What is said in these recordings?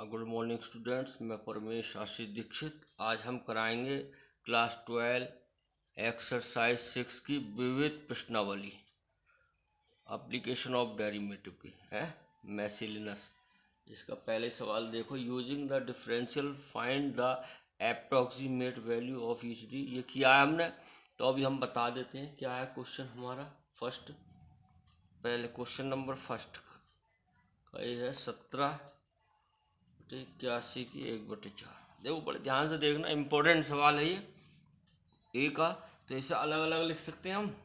Good morning students, मैं परमेश आशीष दीक्षित। आज हम कराएंगे क्लास 12 एक्सरसाइज 6 की विविध प्रश्नावली एप्लीकेशन ऑफ डेरिवेटिव की है मैसिलिनस। इसका पहले सवाल देखो, using the differential find the approximate value of each D. ये किया है हमने, तो अभी हम बता देते हैं क्या है क्वेश्चन हमारा। फर्स्ट पहले क्वेश्चन नंबर फर्स्ट का ये है 17/81 की 1/4। देखो बड़े ध्यान से देखना, इम्पोर्टेंट सवाल है ये ए का। तो इसे अलग अलग लिख सकते हैं हम।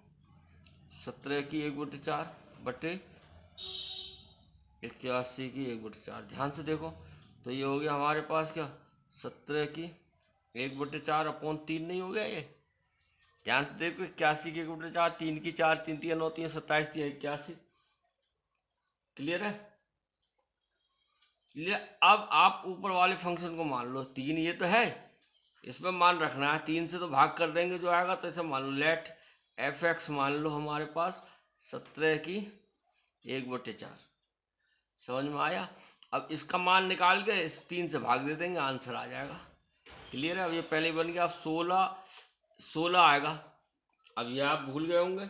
17 की 1/4 बटे 81 की 1/4। ध्यान से देखो, तो ये हो गया हमारे पास क्या, 17 की 1/4 अपॉन 3 नहीं हो गया ये। ध्यान से देखो, 81 की 1/4, 3 की 4, 3 3 9, 3 27, 3 81। क्लियर है? अब आप ऊपर वाले फंक्शन को मान लो, 3 ये तो है, इसमें मान रखना है। 3 से तो भाग कर देंगे जो आएगा, तो इसे मान लो लेट एफ एक्स मान लो हमारे पास 17 की 1/4। समझ में आया? अब इसका मान निकाल के इस 3 से भाग दे देंगे, आंसर आ जाएगा। क्लियर है? अब ये पहले बन गया, अब 16 आएगा। अब ये आप भूल गए होंगे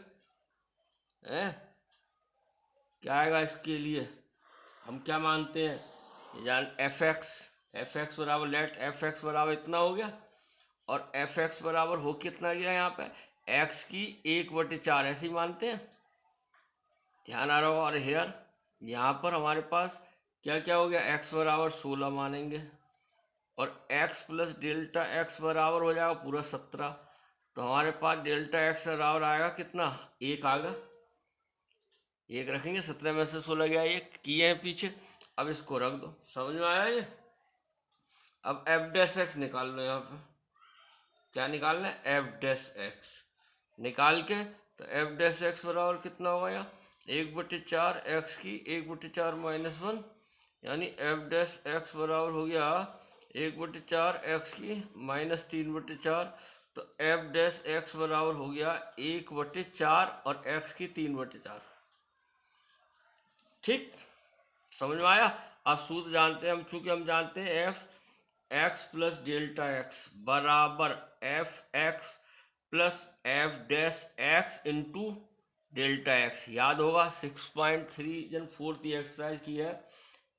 क्या आएगा इसके लिए। हम क्या मानते हैं, जान एफ एक्स बराबर लेट एफ एक्स बराबर इतना हो गया, और एफ एक्स बराबर हो कितना गया यहाँ पे, एक्स की 1/4 ऐसे ही मानते हैं। ध्यान आ रहा हो? और हेयर यहाँ पर हमारे पास क्या क्या हो गया, एक्स बराबर 16 मानेंगे, और एक्स प्लस डेल्टा एक्स बराबर हो जाएगा पूरा 17। तो हमारे पास डेल्टा एक्स बराबर आएगा कितना, 1 आएगा। 1 रखेंगे, 17 में से 16 गया, 1 किए हैं पीछे। अब इसको रख दो। समझ में आया ये? अब एफ डैश एक्स निकाल लो। यहाँ पे क्या निकालना है, एफ डैश एक्स निकाल के, तो एफ डैश एक्स बराबर कितना होगा यहाँ, 1/4 एक्स की 1/4 -1, यानी एफ डैश एक्स बराबर हो गया 1/4 एक्स की -3/4। तो एफ डैश एक्स बराबर हो गया 1/4 और एक्स की 3/4। ठीक, समझ में आया? अब सूत्र जानते हैं हम, चूंकि हम जानते हैं F X plus delta X बराबर F X plus F dash X into delta X. याद होगा 6.3 जन 4th एक्सरसाइज की है।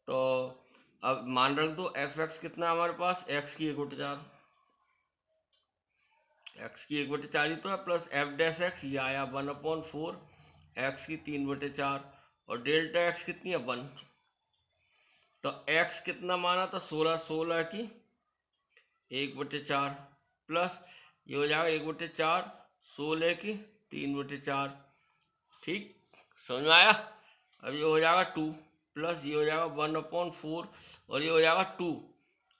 तो अब मान रख दो, एफ एक्स कितना हमारे पास, एक्स की 1/4, एक्स की 1/4 ही तो है, प्लस एफ डैश एक्स ये आया 1/4 एक्स की 3/4, और डेल्टा एक्स कितनी है 1। तो x कितना माना था, 16 की 1/4 प्लस ये हो जाएगा 1/4 16 की 3/4। ठीक, समझ में आया? अब ये हो जाएगा 2 प्लस ये हो जाएगा 1/4 और ये हो जाएगा 2,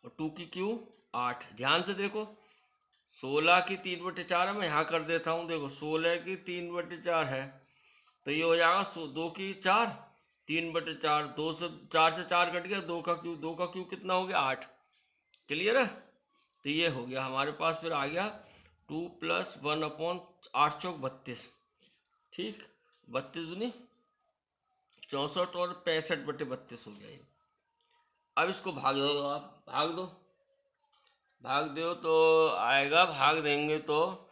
और 2 की क्यू 8। ध्यान से देखो, 16 की 3/4 मैं यहाँ कर देता हूँ। देखो 16 की 3/4 है, तो ये हो जाएगा 2 की 4, 3/4, 2 से 4 कट गया, 2 का क्यू कितना हो गया, 8। क्लियर है? तो ये हो गया हमारे पास, फिर आ गया 2 प्लस 1/8 चौक 32। ठीक, 32 दूनी 64 और 65/32 हो गया ये। अब इसको भाग दो, आप भाग दो तो आएगा, भाग देंगे तो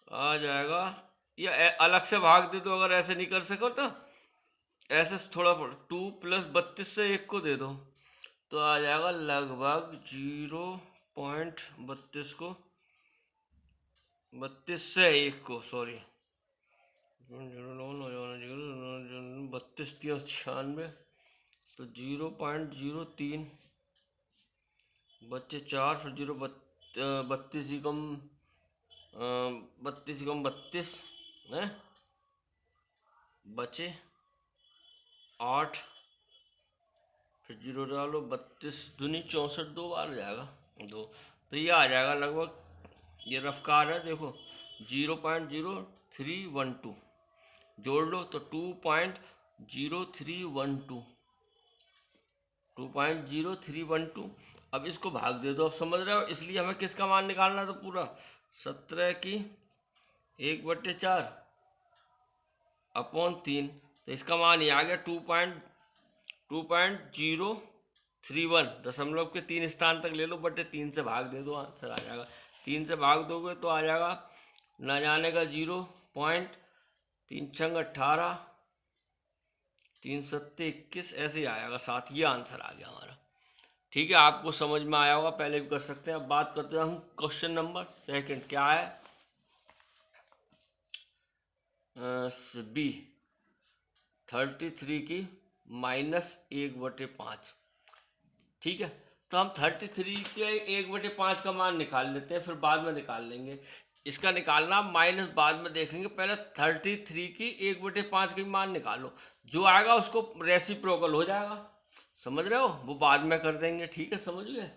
आ जाएगा। ये अलग से भाग दे दो, अगर ऐसे नहीं कर सको तो ऐसे थोड़ा 2 प्लस 32 से 1 को दे दो, तो आ जाएगा लगभग 0.32 को, 32 से 1 को, सॉरी 32 96, तो 0.03 बच्चे 4, फिर 32 ही कम 32 है, बचे 8, फिर 0 डालो, 32 दूनी 64, 2 बार हो जाएगा 2। तो ये आ जाएगा लगभग, ये रफ्कार है देखो 0.0312 जोड़ लो तो 2.0312। अब इसको भाग दे दो, अब समझ रहे हो? इसलिए हमें किसका मान निकालना था पूरा, 17 की 1/4 अपॉन 3। तो इसका मान ये आ गया 2.0 31 दशमलव के 3 स्थान तक ले लो, बटे 3 से भाग दे दो, आंसर आ जाएगा। 3 से भाग दोगे तो आ जाएगा ना जाने का 0.3 18, 3 सत्ते 21, ऐसे ही आएगा 7। ये आंसर आ गया हमारा। ठीक है, आपको समझ में आया होगा, पहले भी कर सकते हैं। अब बात करते हैं हम क्वेश्चन नंबर सेकंड। क्या है? बी 33 की -1/5। ठीक है, तो हम 33 के 1/5 का मान निकाल लेते हैं, फिर बाद में निकाल लेंगे। इसका निकालना माइनस बाद में देखेंगे, पहले 33 की 1/5 की मान निकालो। जो आएगा उसको रेसिप्रोकल हो जाएगा, समझ रहे हो, वो बाद में कर देंगे। ठीक है, समझ गए।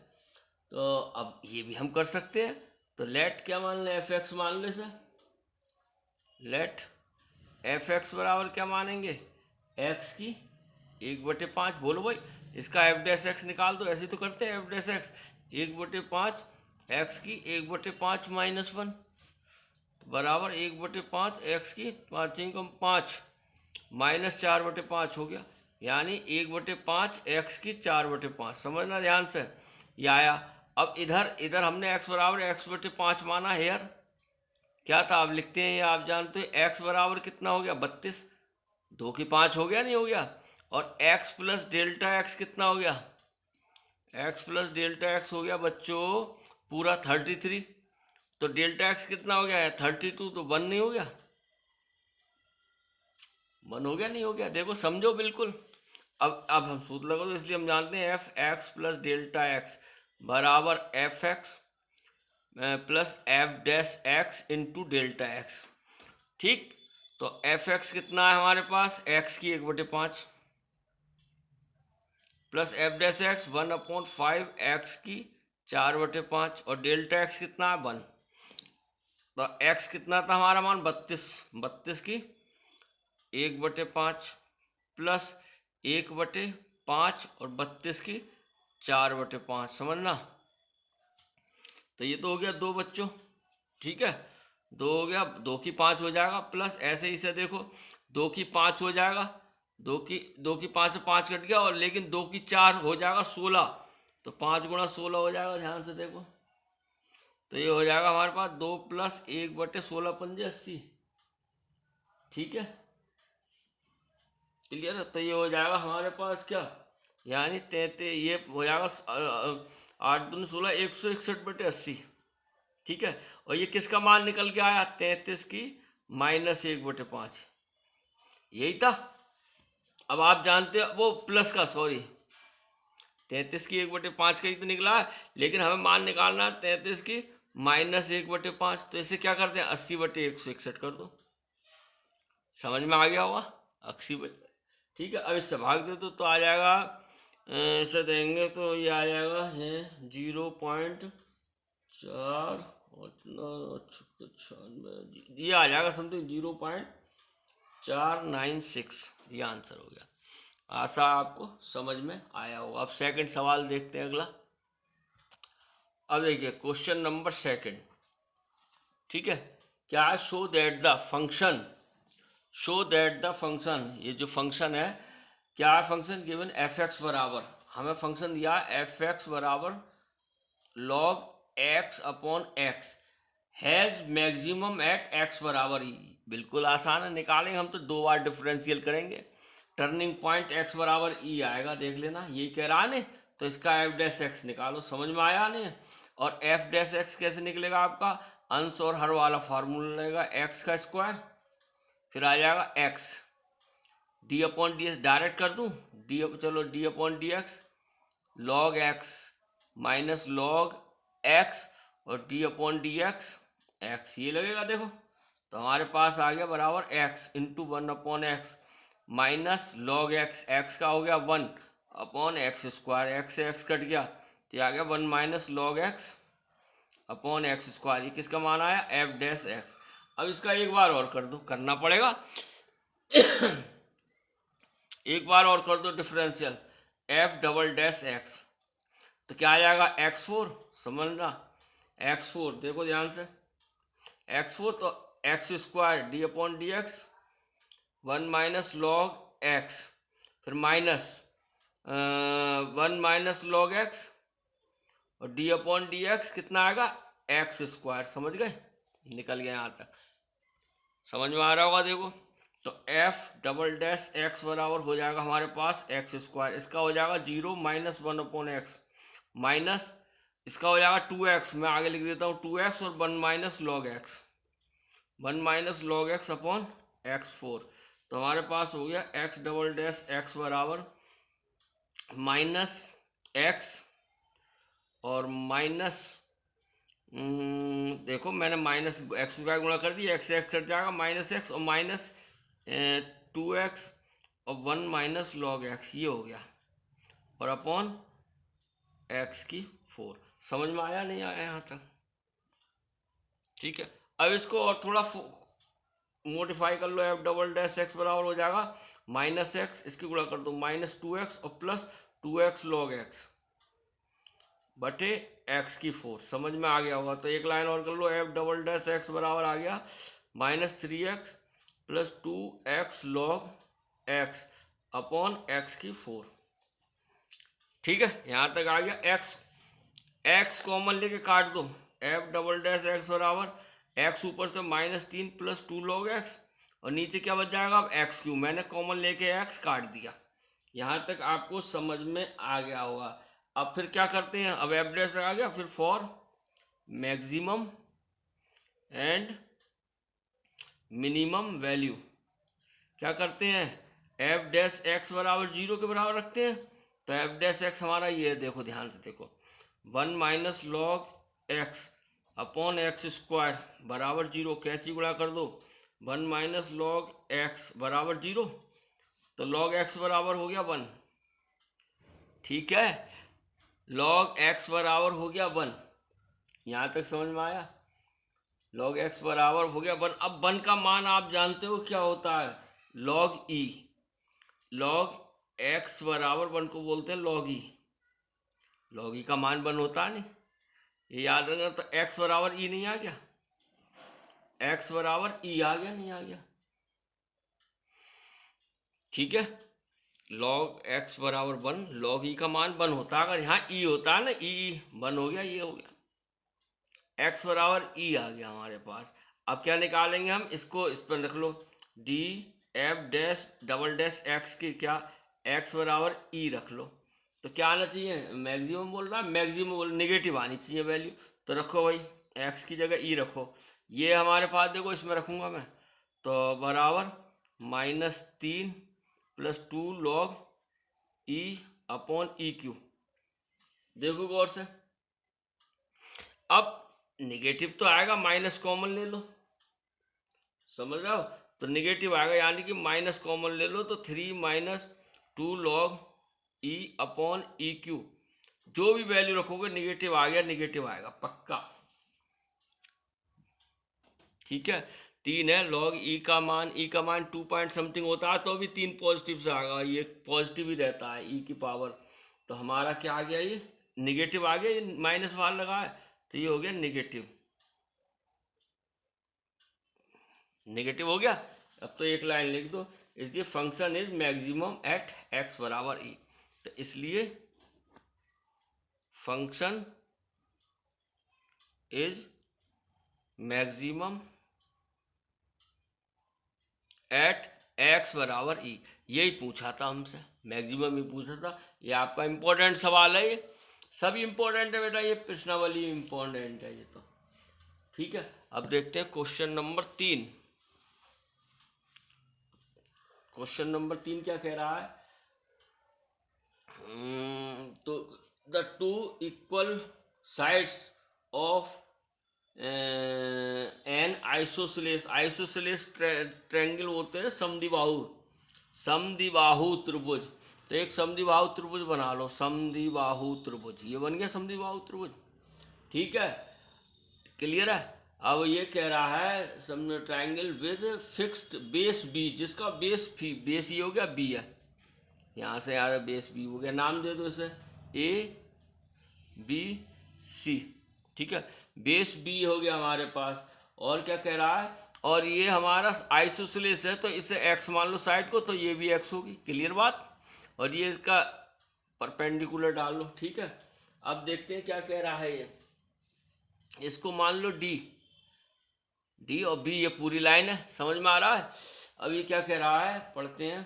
तो अब ये भी हम कर सकते हैं। तो लेट क्या मान लें? fx मान ले सर। लेट fx बराबर क्या मानेंगे? x की 1/5। बोलो भाई, इसका f' निकाल दो। ऐसे तो करते हैं, f' 1/5 x की 1/5 -1 बराबर 1/5 x की 5 -4/5 हो गया, यानी 1/5 x की 4/5। समझना ध्यान से, ये आया। अब इधर हमने x बराबर x/5 माना है यार। क्या था, आप लिखते हैं, ये आप जानते हो। x बराबर कितना हो गया? 32। 2 की 5 हो गया, नहीं हो गया? और x प्लस डेल्टा x कितना हो गया? x प्लस डेल्टा x हो गया बच्चों पूरा 33। तो डेल्टा x कितना हो गया है? 32। तो 1 नहीं हो गया? 1 हो गया, नहीं हो गया? देखो, समझो बिल्कुल। अब हम सूत्र लगा, तो इसलिए हम जानते हैं f(x प्लस डेल्टा x बराबर f(x plus f'(x into delta x)। ठीक, तो f(x) कितना है हमारे पास? x की 1/5 प्लस f'(x) 1/5 x की 4/5 और डेल्टा x कितना है? 1। तो x कितना था हमारा मान? 32। 32 की 1/5 प्लस 1/5 और 32 की 4/5। समझना। तो ये तो हो गया 2 बच्चों। ठीक है, 2 हो गया, 2 की 5 हो जाएगा, प्लस ऐसे ही से देखो 2 की 5 हो जाएगा, 2 की 5 से 5 कट गया, और लेकिन 2 की 4 हो जाएगा 16। तो 5 गुणा 16 हो जाएगा, ध्यान से देखो। तो ये हो जाएगा हमारे पास 2 प्लस 1/16 पंजे 80। ठीक है, क्लियर है? तो ये हो जाएगा हमारे पास क्या, यानी 33, ये हो जाएगा 8 दूनी 16, 161/80। ठीक है, और ये किसका मान निकल के आया? 33 की -1/5। यही था। अब आप जानते हो वो प्लस का, सॉरी, 33 की 1/5 का ही तो निकला है, लेकिन हमें मान निकालना है 33 की -1/5। तो इसे क्या करते हैं? 80/161 कर दो। समझ में आ गया होगा? 80। ठीक है, अब इससे भाग दे दो तो आ जाएगा, इसे देंगे तो ये आ जाएगा है 0.4 ये आ जाएगा समथिंग 0.496। ये आंसर हो गया। आशा आपको समझ में आया होगा। अब सेकंड सवाल देखते हैं अगला। अब देखिए क्वेश्चन नंबर सेकंड। ठीक है, क्या है? शो दैट द फंक्शन, ये जो फंक्शन है, क्या है फंक्शन? गिवन f(x) बराबर, हमें फंक्शन दिया f(x) बराबर log x/x has maximum at x बराबर ई। बिल्कुल आसान है, निकालेंगे हम तो 2 बार डिफरेंशियल करेंगे। टर्निंग पॉइंट x बराबर ई आएगा, देख लेना, ये कह रहा है। तो इसका f'(x) निकालो। समझ में आया नहीं? और f'(x) कैसे निकलेगा आपका? अंश और हर वाला फार्मूला लगेगा, x का स्क्वायर, फिर आ जाएगा x, d/dx डायरेक्ट कर दूं, चलो d/dx log x minus log x और d/dx x, ये लगेगा देखो। तो हमारे पास आ गया बराबर x into 1/x minus log x, x का हो गया 1/x², x से x कट गया, तो आ गया 1 माइनस log x/x²। ये किसका मान आया? f'(x). अब इसका एक बार और कर दो, करना पड़ेगा एक बार और कर दो डिफरेंशियल, f'(x). तो क्या आ जाएगा? x4। समझना, x4 देखो ध्यान से, x4 तो x² d/dx 1 minus log x, फिर माइनस 1 माइनस लॉग एक्स और डी अपॉन डी एक्स कितना आएगा एक्स स्क्वायर। समझ गए, निकल गया यहाँ तक, समझ में आ रहा होगा। देखो तो एफ डबल डैश एक्स बराबर हो जाएगा हमारे पास एक्स स्क्वायर, इसका हो जाएगा 0 माइनस 1 अपॉन एक्स माइनस इसका हो जाएगा 2x, मैं आगे लिख देता हूँ 2x और 1 minus log x 1 minus log x upon x4। तो हमारे पास हो गया x डबल डैश एक्स बराबर माइनस एक्स और माइनस देखो मैंने माइनस एक्स का गुणा कर दिया, एक्स एक्स कट जाएगा माइनस एक्स और माइनस 2x और 1 माइनस लॉग एक्स, ये हो गया और अपॉन एक्स की 4। समझ में आया नहीं आया यहाँ तक? ठीक है, अब इसको और थोड़ा मोडिफाई कर लो, एफ डबल डैश एक्स बराबर हो जाएगा माइनस एक्स, इसकी गुणा कर दो माइनस 2x और प्लस 2x लॉग एक्स बटे एक्स की 4। समझ में आ गया होगा। तो एक लाइन और कर लो, एफ डबल डैश एक्स बराबर आ गया minus 3x plus 2x log x upon x की 4। ठीक है, यहाँ तक आ गया। एक्स कॉमन लेके काट दो, एफ डबल डैश एक्स बराबर एक्स ऊपर से -3 प्लस 2 लॉग एक्स और नीचे क्या बच जाएगा अब एक्स क्यू। मैंने कॉमन लेके एक्स काट दिया, यहाँ तक आपको समझ में आ गया होगा। अब फिर क्या करते हैं, अब एफ डैश आ गया, फिर for maximum and minimum value क्या करते हैं, एफ डैश एक्स बराबर 0 के बराबर रखते हैं। तो एफ डैश एक्स हमारा ये देखो, ध्यान से देखो 1 minus log x upon x square बराबर 0, कैची गुणा कर दो 1 माइनस लॉग एक्स बराबर 0, तो लॉग एक्स बराबर हो गया 1। ठीक है, लॉग एक्स बराबर हो गया 1, यहाँ तक समझ में आया। लॉग एक्स बराबर हो गया 1। अब 1 का मान आप जानते हो क्या होता है, लॉग ई। लॉग एक्स बराबर 1 को बोलते हैं लॉग ई। लॉग ई का मान 1 होता है नहीं, ये याद रखना। तो एक्स बराबर ई नहीं आ गया, एक्स बराबर ई आ गया, नहीं आ गया। ठीक है, लॉग एक्स बराबर 1, लॉग ई का मान 1 होता है। अगर यहाँ ई होता है ना, ई 1 हो गया, ये हो गया। एक्स बराबर ई आ गया हमारे पास। अब क्या निकालेंगे हम, इसको इस पर रख लो, D F dash double dash X की क्या, एक्स बराबर ई रख लो। तो क्या आना चाहिए, मैक्सिमम बोल रहा है, मैक्सिमम बोल नेगेटिव आनी चाहिए वैल्यू। तो रखो भाई, एक्स की जगह ई रखो। ये हमारे पास देखो, इसमें रखूँगा मैं, तो बराबर -3 प्लस 2 लॉग ई अपॉन ई क्यू। देखो गौर से, अब निगेटिव तो आएगा, माइनस कॉमन ले लो, समझ रहे हो। तो निगेटिव आएगा, यानी कि माइनस कॉमन ले लो, तो 3 माइनस 2 लॉग ई अपॉन ई क्यू। जो भी वैल्यू रखोगे निगेटिव आ गया, निगेटिव आएगा पक्का। ठीक है, 3 है, लॉग ई का मान 2 पॉइंट समथिंग होता है, तो भी 3 पॉजिटिव से आएगा, ये पॉजिटिव ही रहता है ई की पावर। तो हमारा क्या आ गया, ये निगेटिव आ गया, ये माइनस बाहर लगा है, तो ये हो गया निगेटिव। नेगेटिव हो गया। अब तो एक लाइन लिख दो, इसलिए function is maximum at x बराबर ई। तो इसलिए function is maximum at x बराबर ई। यही पूछा था हमसे, मैक्सिमम ही पूछा था। ये आपका इम्पोर्टेंट सवाल है, ये सभी इम्पोर्टेंट है बेटा, ये प्रश्नावली इम्पोर्टेंट है ये तो। ठीक है, अब देखते हैं क्वेश्चन नंबर 3। क्वेश्चन नंबर 3 क्या कह रहा है, तो the 2 equal sides of an isosceles triangle होते हैं समद्विबाहु त्रिभुज। तो एक समद्विबाहु त्रिभुज बना लो, समद्विबाहु त्रिभुज, ये बन गया समद्विबाहु त्रिभुज। ठीक है, क्लियर है। अब ये कह रहा है some triangle with fixed base B, जिसका बेस ये हो गया बी है, यहाँ से यार बेस बी हो गया, नाम दे दो इसे ए बी सी। ठीक है, बेस बी हो गया हमारे पास। और क्या कह रहा है, और ये हमारा आइसोसेलेस है, तो इसे एक्स मान लो साइड को, तो ये भी एक्स होगी, क्लियर बात। और ये इसका परपेंडिकुलर डाल लो, ठीक है। अब देखते हैं क्या कह रहा है ये। इसको मान लो डी और बी, ये पूरी लाइन है, समझ में आ रहा है। अब ये क्या कह रहा है, पढ़ते हैं।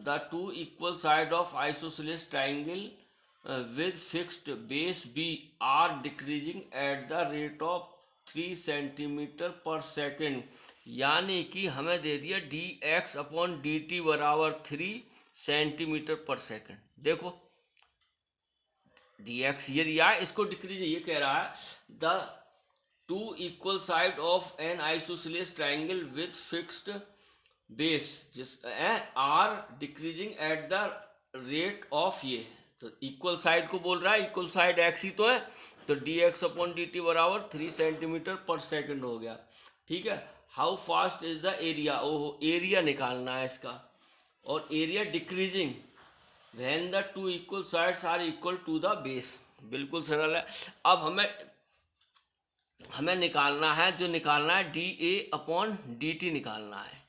The two equal side of isosceles triangle with fixed base B are decreasing at the rate of 3 centimetre पर सेकेंड। यानी कि हमें दे दिया D x upon D T बराबर 3 सेंटीमीटर पर सेकेंड। देखो डी एक्स ये दिया है, इसको डिक्रीज ये कह रहा है the two equal side of an isosceles triangle with fixed base जिस are decreasing at the rate of, ये तो इक्वल साइड को बोल रहा है, इक्वल साइड एक्स ही तो है, तो D x upon D T बराबर 3 सेंटीमीटर पर सेकेंड हो गया, ठीक है। How fast is the area, ओहो एरिया निकालना है इसका, और area decreasing when the two equal sides are equal to the base. बिल्कुल सरल है। अब हमें निकालना है, जो निकालना है D A upon D T निकालना है।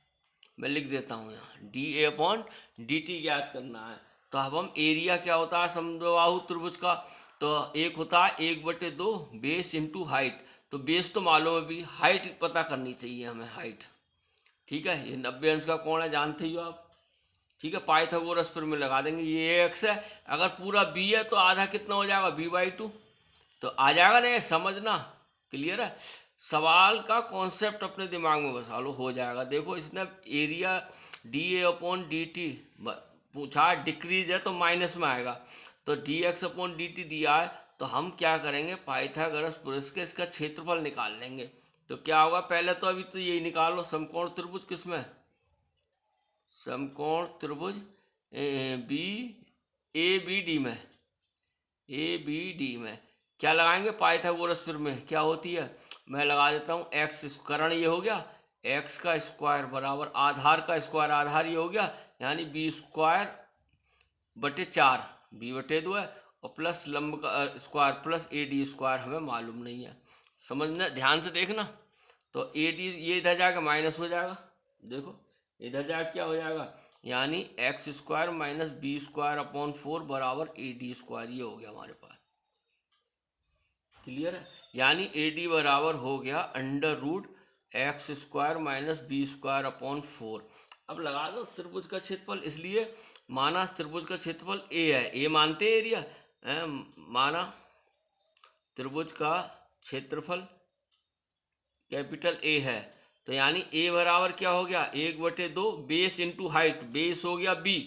मैं लिख देता हूँ यहाँ डी ए अपॉन डी टी ज्ञात करना है। तो अब हम एरिया क्या होता है समबाहु त्रिभुज का, तो एक होता है 1/2 बेस इंटू हाइट। तो बेस तो मालूम है भी, हाइट पता करनी चाहिए हमें, हाइट, ठीक है। ये 90 अंश का कोण है, जानते ही हो आप, ठीक है। पाइथागोरस फिर में लगा देंगे, ये एक्स है, अगर पूरा बी है तो आधा कितना हो जाएगा, b/2, तो आ जाएगा ना, ये समझना क्लियर है। सवाल का कॉन्सेप्ट अपने दिमाग में बसा लो, हो जाएगा। देखो इसने area D A upon D T पूछा, डिक्रीज है तो माइनस में आएगा, तो D x upon D T दिया है, तो हम क्या करेंगे, पाइथागोरस पुरुष के इसका क्षेत्रफल निकाल लेंगे। तो क्या होगा, पहले तो अभी तो यही निकाल लो, समकोण त्रिभुज किसमें, समकोण त्रिभुज बी ए बी डी में, ए बी डी में क्या लगाएंगे, पाइथागोरस फिर में क्या होती है, मैं लगा देता हूँ एक्स करण, ये हो गया एक्स का स्क्वायर बराबर आधार का स्क्वायर, आधार ये हो गया, यानी b² बटे 4, b/2 है, और प्लस लंब का स्क्वायर प्लस AD² हमें मालूम नहीं है, समझना ध्यान से देखना। तो AD ये इधर जाकर माइनस हो जाएगा, देखो इधर जाकर क्या हो जाएगा, यानी x² माइनस b² अपॉन 4 बराबर AD², ये हो गया हमारे पास, क्लियर है। यानी AD बराबर हो गया √x² माइनस b² अपॉन 4। अब लगा दो त्रिभुज का क्षेत्रफल, इसलिए माना त्रिभुज का क्षेत्रफल A है, A मानते हैं एरिया, माना त्रिभुज का क्षेत्रफल कैपिटल A है, तो यानी A बराबर क्या हो गया, 1/2 बेस इंटू हाइट, बेस हो गया B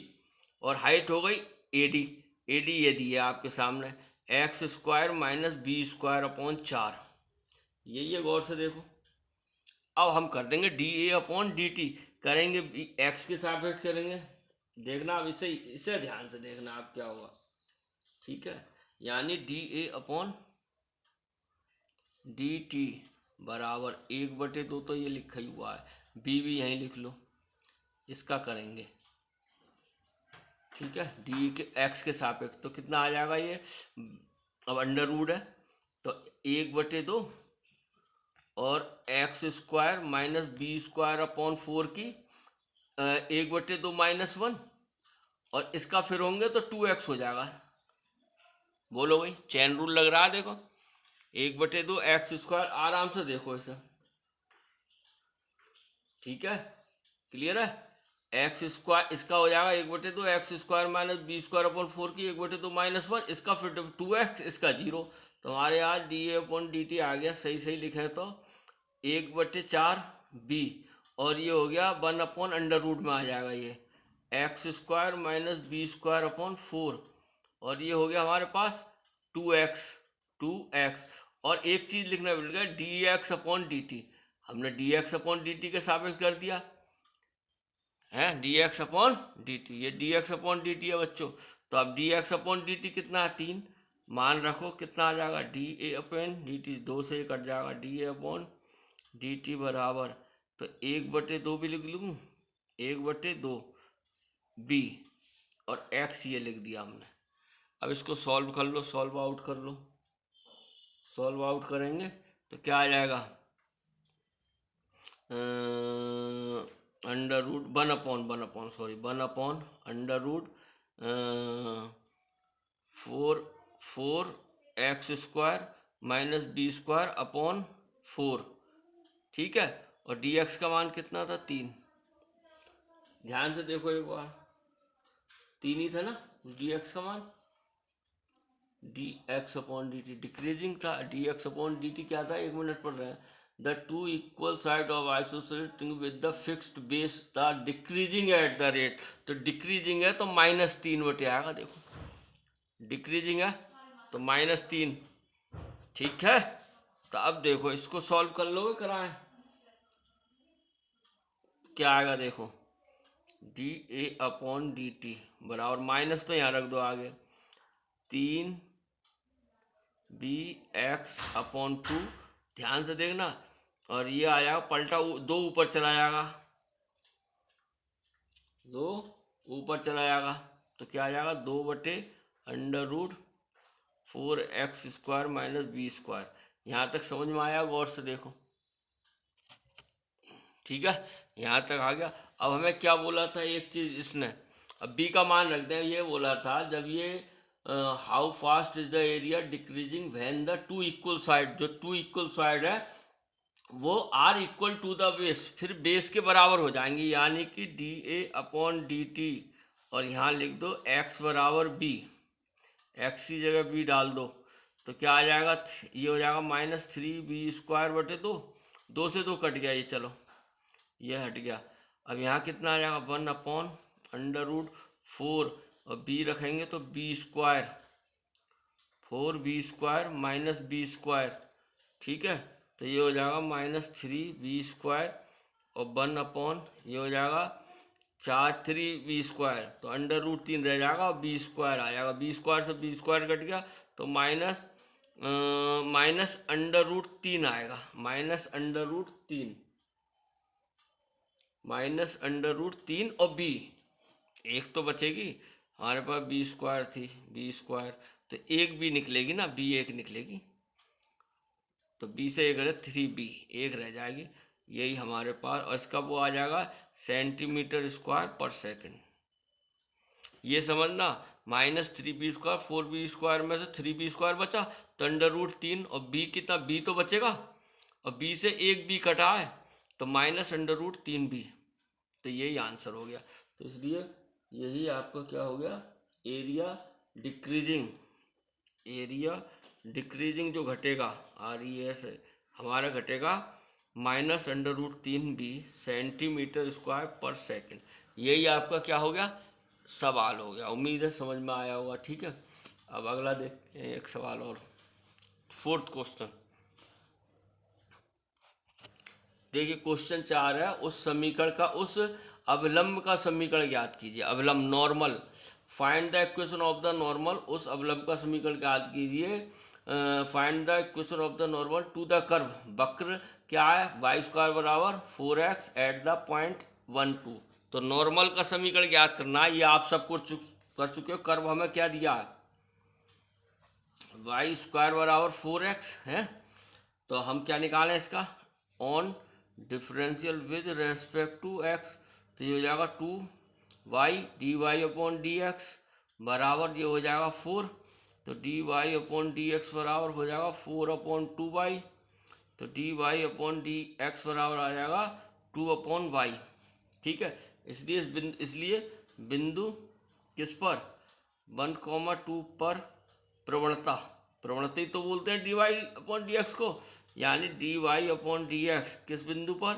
और हाइट हो गई AD, AD ये दी है आपके सामने, x² माइनस b² अपॉन 4, ये गौर से देखो। अब हम कर देंगे D A upon D T, करेंगे एक्स के सापेक्ष करेंगे, देखना अब इसे ध्यान से देखना आप क्या होगा, ठीक है। यानी D A upon D T बराबर 1/2, तो ये लिखा ही हुआ है, बी भी यहीं लिख लो, इसका करेंगे, ठीक है, डी के एक्स के सापेक्ष, तो कितना आ जाएगा ये, अब अंडर रूट है तो 1/2 और x² माइनस b² अपॉन 4 की 1/2 माइनस 1, और इसका फिर होंगे तो 2x हो जाएगा। बोलो भाई, चैन रूल लग रहा है, देखो 1/2 x², आराम से देखो इसे, ठीक है, क्लियर है। x² इसका हो जाएगा 1/2 x² माइनस b² अपॉन 4 की 1/2 माइनस 1, इसका फिर 2x, इसका 0, तो हमारे यहाँ डी ए अपॉन डी टी आ गया, सही लिखे तो 1/4 b, और ये हो गया 1/√, में आ जाएगा ये x² माइनस b² अपॉन 4, और ये हो गया हमारे पास 2x, और एक चीज़ लिखना भूल गया, D x upon D T, हमने D x upon D T के सापेक्ष कर दिया है, D x upon D T, ये D x upon D T है बच्चों। तो अब D x upon D T कितना है, 3, मान रखो कितना आ जाएगा, डी ए अपॉन डी टी, 2 से कट जाएगा, डी ए अपॉन डी टी बराबर, तो 1/2 भी लिख लूँ, 1/2 बी, और एक्स ये लिख दिया हमने। अब इसको सॉल्व कर लो, सॉल्व आउट कर लो, सॉल्व आउट करेंगे तो क्या आ जाएगा, √1 upon √, four x square minus b square upon 4, ठीक है। और डी एक्स का मान कितना था? 3। ध्यान से देखो एक बार, 3 ही था ना डी एक्स का मान। D x upon D T decreasing था। D x upon D T क्या था? 1 मिनट पढ़ रहे हैं। The two equal side of isosceles with the fixed base the decreasing at the rate. तो डिक्रीजिंग है तो -3 बटे आएगा। देखो डिक्रीजिंग है तो -3, ठीक है। तो अब देखो इसको सॉल्व कर लोगे कराएं, क्या आएगा? देखो D A upon D T बराबर माइनस तो यहाँ रख दो आगे 3 बी एक्स अपॉन 2, ध्यान से देखना। और ये आ जाएगा पलटा 2 ऊपर चला जाएगा, 2 ऊपर चला जाएगा तो क्या आ जाएगा? 2/√4x² minus b square. यहाँ तक समझ में आया? गौर से देखो, ठीक है, यहाँ तक आ गया। अब हमें क्या बोला था एक चीज़ इसने, अब बी का मान रख दें। ये बोला था जब ये how fast is the area decreasing when the two equal side, जो टू इक्वल साइड है वो are equal to the base, फिर बेस के बराबर हो जाएंगे, यानी कि डी ए अपॉन डी टी। और यहाँ लिख दो एक्स बराबर बी, एक्स की जगह बी डाल दो तो क्या आ जाएगा? ये हो जाएगा -3b² बटे 2। 2 से 2 कट गया ये, चलो ये हट गया। अब यहाँ कितना आ जाएगा? 1/√4 और बी रखेंगे तो b², 4b² माइनस b², ठीक है। तो ये हो जाएगा -3b² और 1 ये हो जाएगा 4 3b², तो √3 रह जाएगा और b² आ जाएगा। b² से b² कट गया तो माइनस √3 आएगा, -√3 और b एक तो बचेगी हमारे पास, b² थी, b² तो एक b निकलेगी ना, b एक निकलेगी तो b से 1 3b, 1 रह जाएगी। यही हमारे पास, और इसका वो आ जाएगा cm²/सेकंड। ये समझना, -3b², 4b² में से 3b² बचा तो √3 और b कितना? b तो बचेगा और b से 1b कटा है तो -√3b। तो यही आंसर हो गया। तो इसलिए यही आपका क्या हो गया? एरिया डिक्रीजिंग जो घटेगा RES हमारा घटेगा -√3b cm²/सेकंड। यही आपका क्या हो गया? सवाल हो गया। उम्मीद है समझ में आया होगा, ठीक है। अब अगला देखते हैं, एक सवाल और, 4th क्वेश्चन। देखिए क्वेश्चन 4 है, उस समीकरण का, उस अवलंब का समीकरण ज्ञात कीजिए। अवलंब normal, find the equation of the normal, उस अवलंब का समीकरण ज्ञात कीजिए। Find the equation of the normal to the curve, वक्र क्या है? y² बराबर 4x एट द पॉइंट 1 2। तो नॉर्मल का समीकरण ज्ञात करना है, ये आप सबको कर चुके हो। कर्व हमें क्या दिया है? y² बराबर 4x है, तो हम क्या निकालें इसका? On differential with respect to x, तो ये हो जाएगा 2y dy/dx बराबर ये हो जाएगा 4, तो dy/dx बराबर हो जाएगा 4/2y, तो dy/dx बराबर आ जाएगा 2/y, ठीक है। इसलिए बिंदु किस पर? 1,2 पर प्रवणता तो बोलते हैं dy/dx को, यानी dy/dx किस बिंदु पर?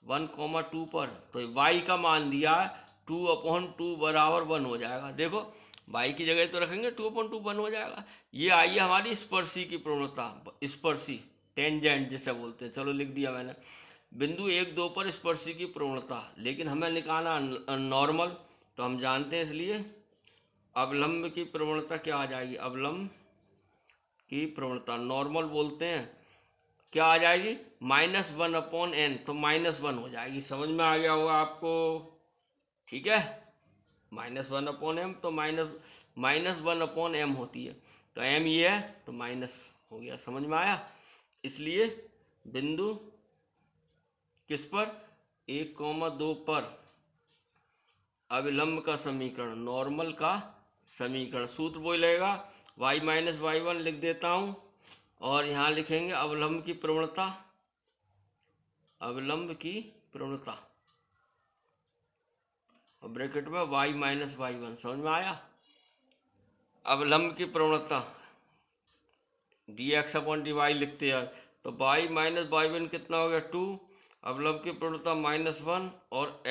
1,2 पर। तो y का मान दिया है 2/2 बराबर 1 हो जाएगा। देखो y की जगह तो रखेंगे 2/2 1 हो जाएगा। ये आई है हमारी स्पर्शी की प्रवणता, स्पर्शी टेंजेंट जिसे बोलते हैं, चलो लिख दिया मैंने। बिंदु 1 2 पर स्पर्शी की प्रवणता, लेकिन हमें निकालना नॉर्मल, तो हम जानते हैं, इसलिए अवलंब की प्रवणता क्या आ जाएगी? अवलंब की प्रवणता नॉर्मल बोलते हैं, क्या आ जाएगी? -1/n, तो -1 हो जाएगी। समझ में आ गया होगा आपको, ठीक है। -1/m तो -1/m होती है, तो m ये है तो माइनस हो गया। समझ में आया? इसलिए बिंदु किस पर? 1,2 पर अविलंब का समीकरण, नॉर्मल का समीकरण। सूत्र वही लगेगा, y माइनस वाई वन लिख देता हूँ और यहाँ लिखेंगे अवलंब की प्रवणता, अवलंब की प्रवणता और ब्रैकेट में y माइनस वाई वन। समझ में आया? अवलंब की प्रवणता dx अपॉन dy लिखते हैं तो y माइनस वाई वन कितना हो गया 2, अवलंब की प्रवणता -1 और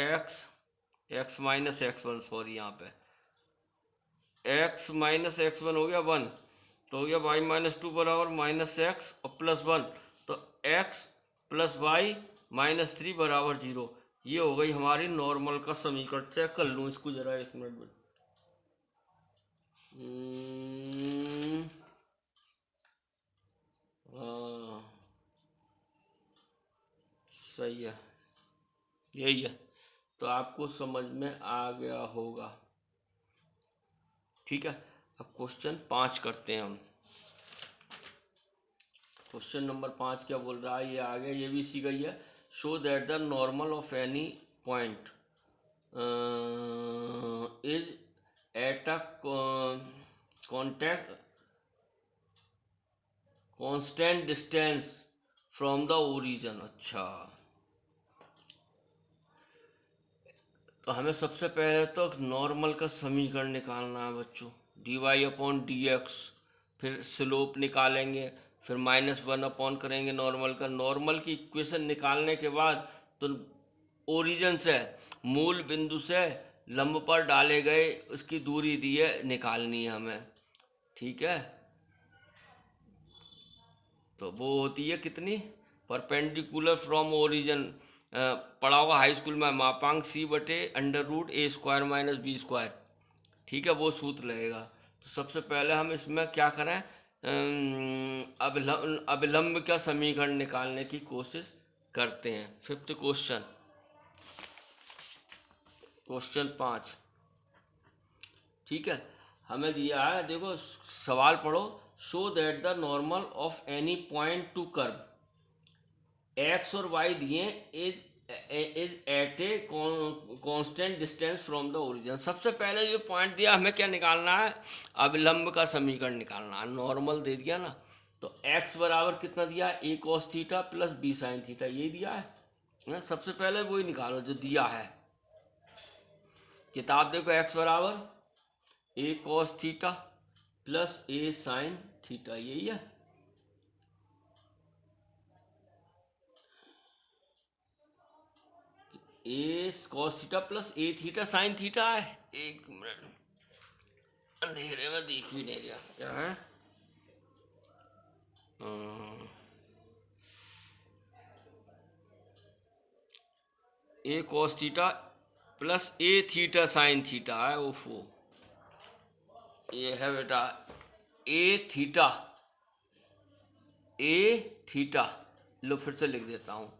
x माइनस x1, सॉरी यहाँ पे x माइनस x1 हो गया 1, तो हो गया y माइनस 2 बराबर -x और +1, तो x प्लस वाई -3 बराबर 0। ये हो गई हमारी नॉर्मल का समीकरण। चेक कर लूँ इसको जरा, एक मिनट में। हाँ सही है, यही है। तो आपको समझ में आ गया होगा। ठीक है, अब क्वेश्चन 5 करते हैं हम। क्वेश्चन नंबर 5 क्या बोल रहा है, ये आ गया, ये भी सी गई है। Show that the normal of any point is at a constant distance from the origin. अच्छा, तो हमें सबसे पहले तो नॉर्मल का समीकरण निकालना है बच्चों। D y upon d x, फिर स्लोप निकालेंगे, फिर -1 अपॉन करेंगे नॉर्मल का। नॉर्मल की इक्वेशन निकालने के बाद तो ओरिजिन से, मूल बिंदु से लंब पर डाले गए उसकी दूरी दी है, निकालनी है हमें। ठीक है, तो वो होती है कितनी, परपेंडिकुलर फ्रॉम ओरिजिन, पढ़ा होगा हाई स्कूल में, मापांक c/√a² - b²। ठीक है, वो सूत्र लगेगा। तो सबसे पहले हम इसमें क्या करें, अविलंब का समीकरण निकालने की कोशिश करते हैं। 5th question, question 5। ठीक है, हमें दिया है, देखो सवाल पढ़ो। Show that the normal of any point to curve, x और वाई दिए, is at a constant distance from the origin. सबसे पहले जो पॉइंट दिया, हमें क्या निकालना है, अविलंब का समीकरण निकालना है। नॉर्मल दे दिया ना, तो x बराबर कितना दिया, a cos theta plus b sin theta, ये दिया है ना। सबसे पहले वही निकालो जो दिया है। किताब देखो, x बराबर a cos theta plus a sin theta, यही है। ए cos theta plus a theta sin theta है। एक मिनट, अंधेरे में दिख भी नहीं रहा क्या है। a cos theta plus a theta sin theta है। ओफो, ये है बेटा a थीटा। लो फिर से लिख देता हूँ,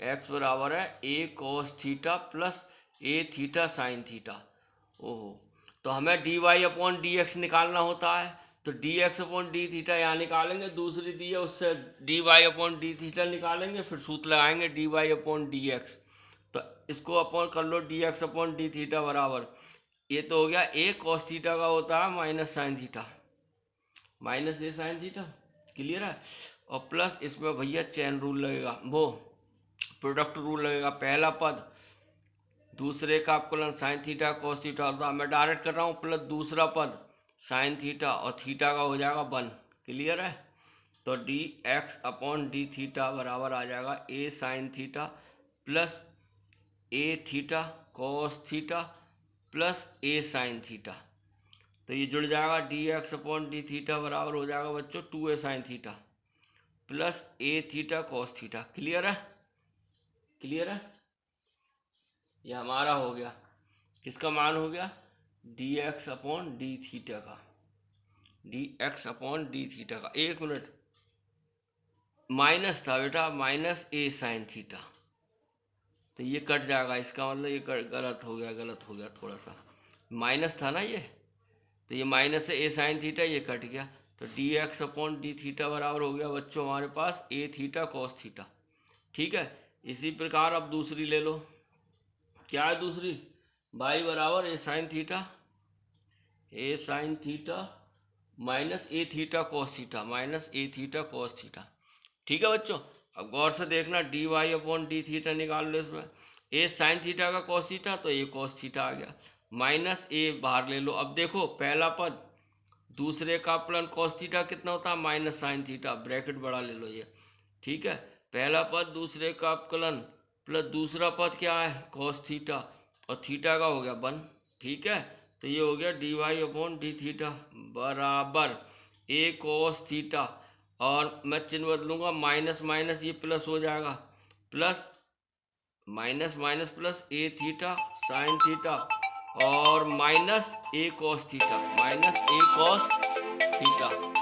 x बराबर है a cos theta plus a theta sine theta. ओहो, तो हमें dy अपॉन डी एक्स निकालना होता है, तो dx अपॉन डी थीटा यहाँ निकालेंगे, दूसरी दी है उससे dy अपॉन डी थीटा निकालेंगे, फिर सूत्र लगाएंगे dy अपॉन डी एक्स। तो इसको अपॉन कर लो, dx अपॉन डी थीटा बराबर, ये तो हो गया a cos थीटा का होता है minus sign theta, minus a sine theta. Clear है? और प्लस इसमें भैया चेन रूल लगेगा, वो प्रोडक्ट रूल लगेगा। पहला पद दूसरे का अवकलन साइन थीटा कॉस थीटा होता है, मैं डायरेक्ट कर रहा हूँ, प्लस दूसरा पद साइन थीटा और थीटा का हो जाएगा 1। क्लियर है? तो D x upon D theta बराबर आ जाएगा a sine theta plus a theta cos theta plus a sine theta. तो ये जुड़ जाएगा, D x upon D theta बराबर हो जाएगा बच्चों 2a sine theta plus a theta cos theta. Clear है? क्लियर है? ये हमारा हो गया, किसका मान हो गया, D x upon D theta का, D x upon D theta का। एक मिनट, माइनस था बेटा, माइनस a साइन थीटा, तो ये कट जाएगा, इसका मतलब ये गलत हो गया थोड़ा सा, माइनस था ना ये, तो ये माइनस से a साइन थीटा, ये कट गया, तो D x upon D theta बराबर हो गया बच्चों हमारे पास a थीटा कॉस थीटा। ठीक है, इसी प्रकार अब दूसरी ले लो। क्या है दूसरी, y बराबर a sine theta, a sine theta minus a theta cos theta minus a theta cos theta. ठीक है बच्चों, अब गौर से देखना, d y upon D theta निकाल लो इसमें। ए साइन थीटा का कॉस थीटा तो ए कॉस थीटा आ गया, माइनस ए बाहर ले लो। अब देखो पहला पद दूसरे का अपलन कॉस थीटा कितना होता है, माइनस साइन थीटा, ब्रैकेट बड़ा ले लो ये। ठीक है, पहला पद दूसरे का अपकलन प्लस दूसरा पद क्या है, कॉस थीटा, और थीटा का हो गया 1। ठीक है, तो ये हो गया d y upon D theta बराबर ए कॉस थीटा, और मैं चिन्ह बदलूंगा, माइनस माइनस ये प्लस हो जाएगा, प्लस माइनस माइनस प्लस ए थीटा साइन थीटा और माइनस ए कॉस थीटा माइनस ए कॉस थीटा।